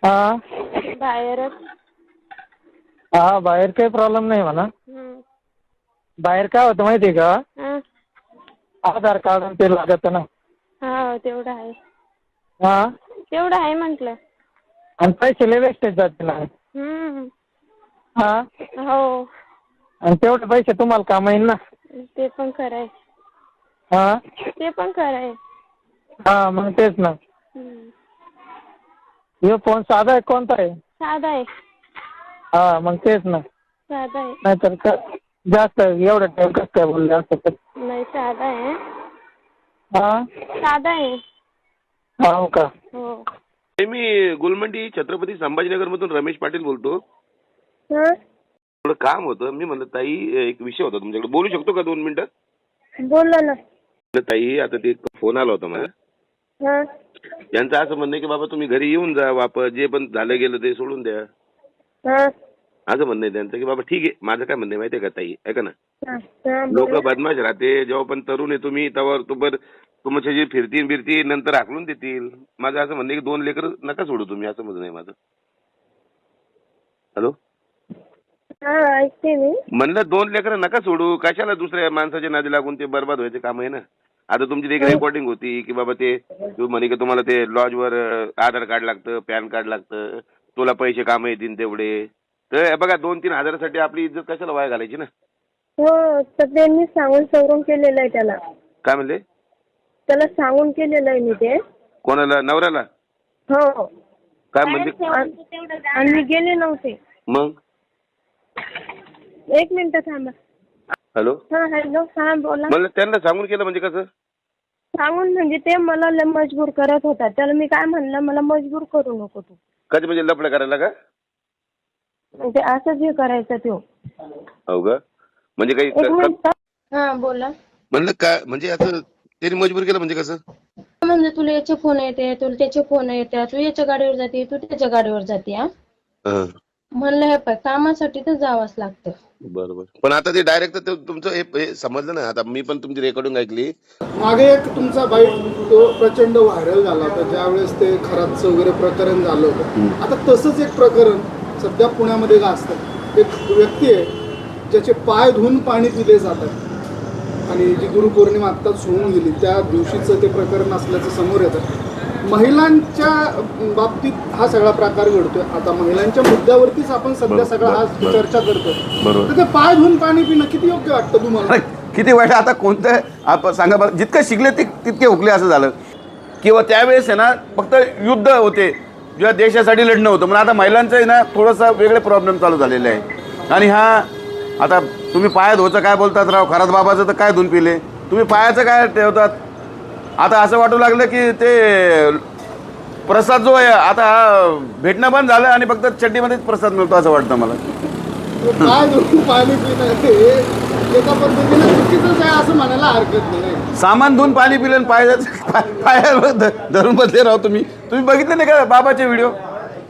हा बाहेरच. हा बाहेर काही प्रॉब्लेम नाही म्हणा. बाहेर काय होतं माहिती आहे का, आधार कार्ड आणि ते लागत ना. हा तेवढं आहे. हा तेवढं आहे म्हटलं. आणि पैसे लय वेस्टेज जातील ना. हा हो आणि तेवढे पैसे तुम्हाला काम येईल ना. ते पण खरं आहे. हा ते पण खरं आहे. हा मग तेच ना. हे फोन साधा आहे कोणता आहे? साधा आहे. हा मग तेच ना. साधा आहे. नाहीतर जास्त एवढं टाइम कसं काय बोलले असतं तर. नाही साधा आहे. हा साधा आहे. हो का. हो. मी गुलमंडी छत्रपती संभाजीनगर मधून रमेश पाटील बोलतो. थोडं काम होतं. मी म्हणलं ताई एक विषय होता तुमच्याकडे, बोलू शकतो का 2 मिनिटं? बोला ना. ताई आता ते फोन आला होता मला. यांचं असं म्हणणं आहे की बाबा तुम्ही घरी येऊन जा, वापस जे पण झालं गेलं ते सोडून द्या, असं म्हणणं आहे त्यांचं. की बाबा ठीक आहे. माझं काय म्हणणं आहे माहिती आहे का ताई, ऐका ना, लोक बदमाश राहते. जेव्हा पण तरुण आहे तुम्ही त्यावर तुमच्या जे फिरतील बिरतील नंतर हाकलून देतील. माझं असं म्हणणं आहे की 2 लेकर नका सोडू तुम्ही, असं म्हणणं आहे माझं. हॅलो, ऐकते मी. म्हणलं 2 लेकर नका सोडू. कशाला दुसऱ्या माणसाच्या नादी लागून ते बरबाद व्हायचे काम आहे ना. आता तुमची एक रेकॉर्डिंग होती की बाबा ते म्हणे की तुम्हाला ते लॉजवर आधार कार्ड लागतं, पॅन कार्ड लागतं, तुला पैसे काम येतील तेवढे. तर बघा 2-3 हजारासाठी आपली इज्जत कशाला वाया घालायची ना. हो तर त्यांनी सांगून केलेलं आहे त्याला. काय म्हणले? त्याला सांगून केलेलं आहे मी ते. कोणाला? नवऱ्याला? हो. काय म्हणजे? आणि मी गेले नव्हते. मग 1 मिनिट थांबा. हॅलो. हा हॅलो. हा बोला. म्हणलं त्यांना सांगून केलं म्हणजे कसं? सांगून म्हणजे ते मला लय मजबूर करत होता. त्याला मी काय म्हणलं, मला मजबूर करू नको तू. कधी म्हणजे लफडं करायला का? म्हणजे असंच हे करायचं तो. हो का. म्हणजे काही 1 मिनिट. हा बोला. म्हणलं काय म्हणजे असं त्यांनी मजबूर केलं म्हणजे कसं? म्हणजे तुला याचे फोन येते, तुला त्याचे फोन येतात, तू याच्या गाडीवर जाते, तू त्याच्या गाडीवर जाते. म्हणलं हे पाय, कामासाठी तर जावंच लागतं. बरोबर. पण आता ते डायरेक्ट तुमचं हे समजलं ना. आता मी पण तुमची रेकॉर्डिंग ऐकली. मागे एक तुमचा बाईट तो प्रचंड व्हायरल झाला होता ज्यावेळेस ते खरातचं वगैरे प्रकरण झालं होतं. आता तसंच एक प्रकरण सध्या पुण्यामध्ये गाजतं. एक व्यक्ती आहे ज्याचे पाय धुवून पाणी पिले जातात आणि जी गुरुपौर्णिमा आत्ताच होऊन गेली त्या दिवशीचं ते प्रकरण असल्याचं समोर येतं. महिलांच्या बाबतीत हा सगळा प्रकार घडतोय. आता महिलांच्या मुद्द्यावरतीच आपण सध्या सगळा हा चर्चा करतोय. तर ते पाय धुवून पाणी पिणं किती योग्य वाटतं तुम्हाला? किती वाईट. आता कोणतं आपण सांगा बरं. जितकं शिकले तितके हुकले असं झालं. किंवा त्यावेळेस आहे ना फक्त युद्ध होते जेव्हा देशासाठी लढणं होतं. पण आता महिलांचं आहे ना थोडंसं वेगळे प्रॉब्लेम चालू झालेले आहे. आणि हा आता तुम्ही पाया धुवायचं काय बोलतात राव. खरात बाबाचं तर काय धुवून पिले तुम्ही, पायाचं काय ठेवतात. आता असं वाटू लागलं की ते प्रसाद जो आहे आता भेटणं बंद झालं आणि फक्त चड्डीमध्येच प्रसाद मिळतो असं वाटतं मला. पाय धुवून पाणी पिणं हे एका पद्धतीने चुकीचंच आहे असं म्हणायला हरकत नाही. सामान धुवून पाणी पिलं पायावर धरून बसले राव तुम्ही बघितलं नाही का बाबाचे व्हिडिओ?